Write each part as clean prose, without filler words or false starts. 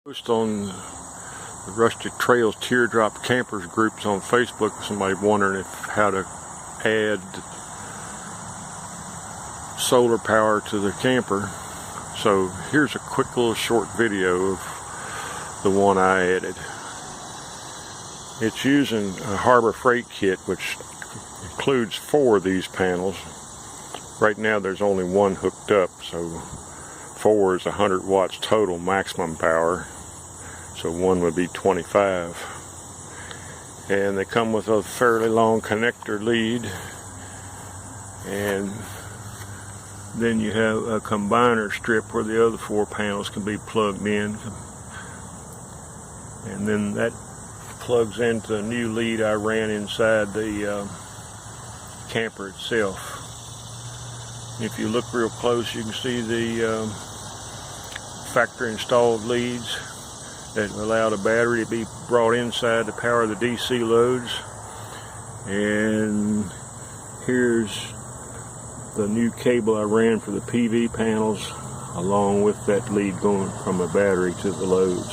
Post on the Rustic Trails Teardrop Campers groups on Facebook. Somebody wondering how to add solar power to the camper. So here's a quick little short video of the one I added. It's using a Harbor Freight kit, which includes 4 of these panels. Right now there's only one hooked up, so 4 is 100 watts total maximum power, so one would be 25. And they come with a fairly long connector lead, and then you have a combiner strip where the other 4 panels can be plugged in, and then that plugs into a new lead I ran inside the camper itself. If you look real close, you can see the factory installed leads that allow the battery to be brought inside to power the DC loads. And here's the new cable I ran for the PV panels, along with that lead going from a battery to the loads.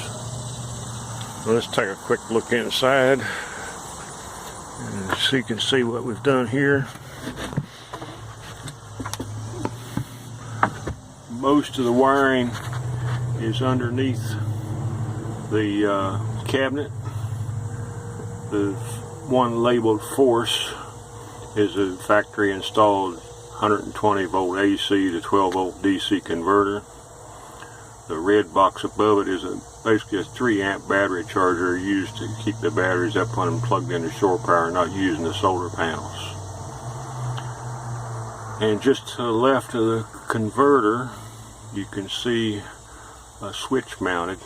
Well, let's take a quick look inside and so you can see what we've done here. Most of the wiring is underneath the cabinet. The one labeled Force is a factory installed 120 volt AC to 12 volt DC converter. The red box above it is basically a 3 amp battery charger used to keep the batteries up when plugged into shore power, not using the solar panels. And just to the left of the converter, you can see a switch mounted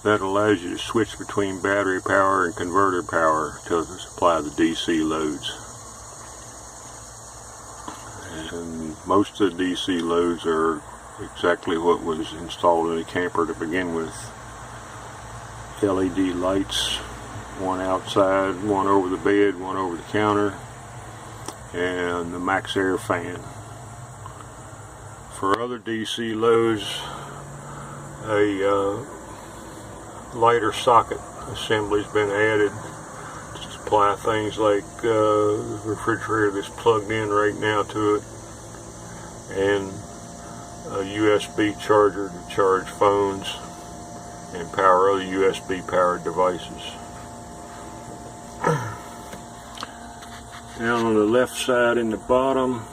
that allows you to switch between battery power and converter power to supply the DC loads. And most of the DC loads are exactly what was installed in the camper to begin with. LED lights, one outside, one over the bed, one over the counter, and the max air fan. For other DC loads, a lighter socket assembly has been added to supply things like the refrigerator that's plugged in right now to it, and a USB charger to charge phones and power other USB powered devices. Down on the left side in the bottom,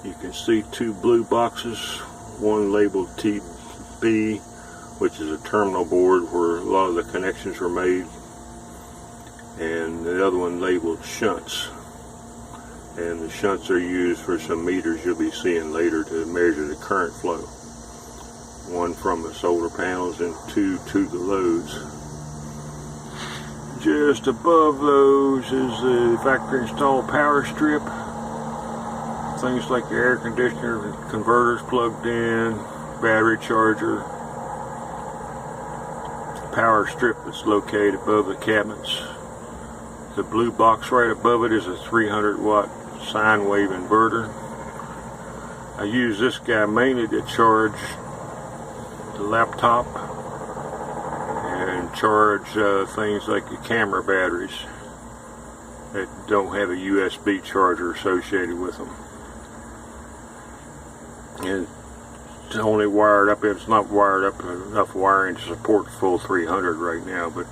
you can see 2 blue boxes, one labeled TB, which is a terminal board where a lot of the connections were made, and the other one labeled shunts. And the shunts are used for some meters you'll be seeing later to measure the current flow. One from the solar panels and 2 to the loads. Just above those is the factory installed power strip. Things like the air conditioner, the converters plugged in, battery charger. The power strip that's located above the cabinets. The blue box right above it is a 300 watt sine wave inverter. I use this guy mainly to charge the laptop and charge things like the camera batteries that don't have a USB charger associated with them. And it's only wired up, it's not wired up enough wiring to support the full 300 right now, but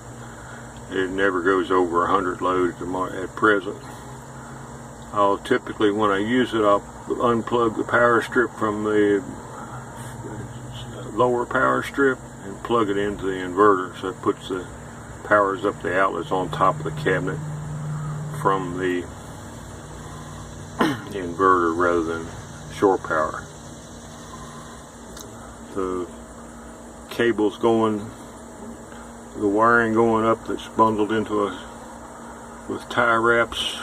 it never goes over 100 loads at present. I'll typically, when I use it, I'll unplug the power strip from the lower power strip and plug it into the inverter, so it puts the powers up the outlets on top of the cabinet from the inverter rather than shore power. The cables going, the wiring going up that's bundled into with tie wraps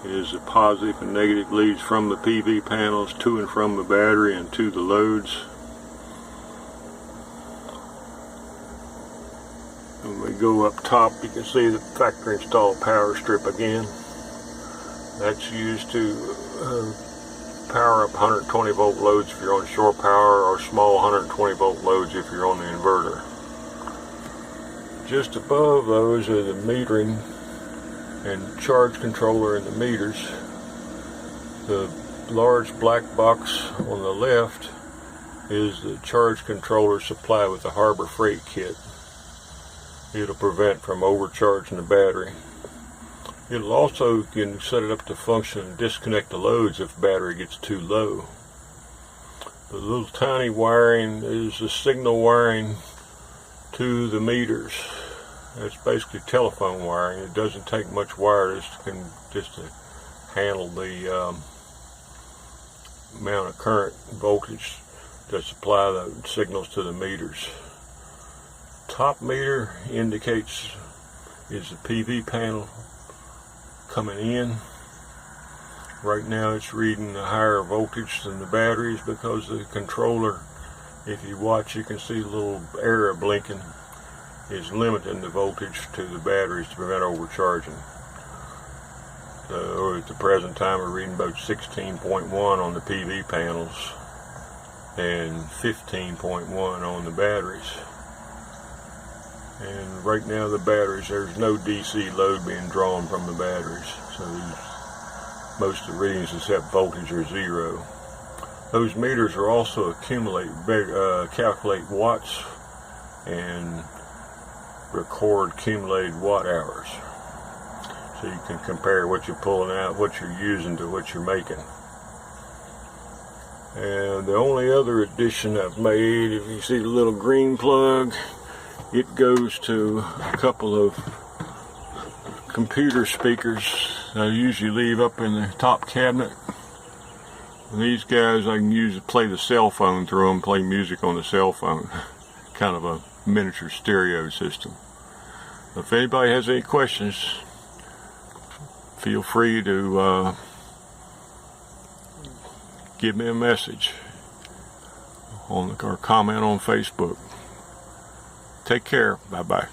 is the positive and negative leads from the PV panels to and from the battery and to the loads. When we go up top, you can see the factory installed power strip again. That's used to power up 120 volt loads if you're on shore power, or small 120 volt loads if you're on the inverter. Just above those are the metering and charge controller and the meters. The large black box on the left is the charge controller supplied with the Harbor Freight kit. It'll prevent from overcharging the battery. It'll also, you can set it up to function and disconnect the loads if the battery gets too low. The little tiny wiring is the signal wiring to the meters. It's basically telephone wiring. It doesn't take much wire just to handle the amount of current voltage to supply the signals to the meters. Top meter indicates is the PV panel coming in. Right now it's reading a higher voltage than the batteries because the controller, if you watch, you can see the little arrow blinking, is limiting the voltage to the batteries to prevent overcharging. So at the present time we're reading about 16.1 on the PV panels and 15.1 on the batteries. And right now the batteries, there's no DC load being drawn from the batteries, so most of the readings except voltage are zero. Those meters are also calculate watts and record accumulated watt hours, so you can compare what you're pulling out, what you're using to what you're making. And the only other addition I've made, if you see the little green plug, it goes to a couple of computer speakers I usually leave up in the top cabinet. And these guys I can use to play the cell phone through them, play music on the cell phone. Kind of a miniature stereo system. If anybody has any questions, feel free to give me a message or comment on Facebook. Take care. Bye-bye.